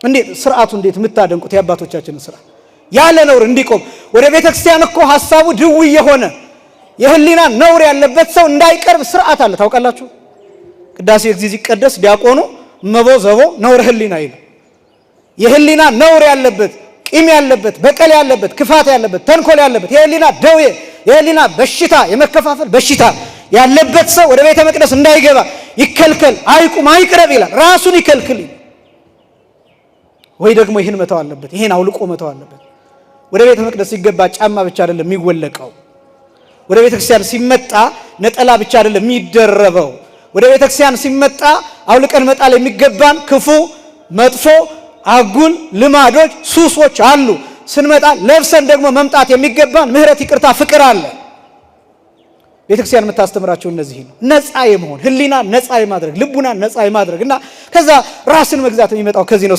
እንዴት ስርዓቱ እንዴት የምታደንቁት የአባቶቻችንን ስራ ያለ ነውር እንዲቆም ወደ ቤተክርስቲያን እኮ ሐሳቡ ድውይ የሆነ የህሊና ነውር ያለበት ሰው እንዳይቀርብ ስርዓት አለ ታውቃላችሁ። ቅዳሴ ጊዜ ሲቀደስ ዲያቆኑ መቦ ዘቦ ነውር ህሊና ይላል። የህሊና ነውር ያለበት ቂም ያለበት በቀል ያለበት ክፋት ያለበት ተንኮል ያለበት የህሊና ደዌ የህሊና በሽታ የመከፋፈል በሽታ ያለበት ሰው ወደ ቤተ መቅደስ እንዳይገባ ይከልከል፣ አይቁም፣ አይቅረብ ይላል። ራሱን ይከልክል ወይ ደግሞ ይህን መተው አለበት፣ ይህን አውልቆ መተው አለበት። ወደ ቤተ መቅደስ ሲገባ ጫማ ብቻ አይደለም የሚወለቀው። ወደ ቤተ ክርስቲያን ሲመጣ ነጠላ ብቻ አይደለም የሚደረበው። ወደ ቤተ ክርስቲያን ሲመጣ አውልቀን መጣል የሚገባን ክፉ መጥፎ አጉል ልማዶች ሱሶች አሉ። ስንመጣ ለብሰን ደግሞ መምጣት የሚገባን ምህረት፣ ይቅርታ፣ ፍቅር አለ። ቤተ ክርስቲያን የምታስተምራቸው እነዚህ ነው። ነፃ የመሆን ህሊና ነፃ የማድረግ ልቡና ነፃ የማድረግ እና ከዛ ራስን መግዛት የሚመጣው ከዚህ ነው።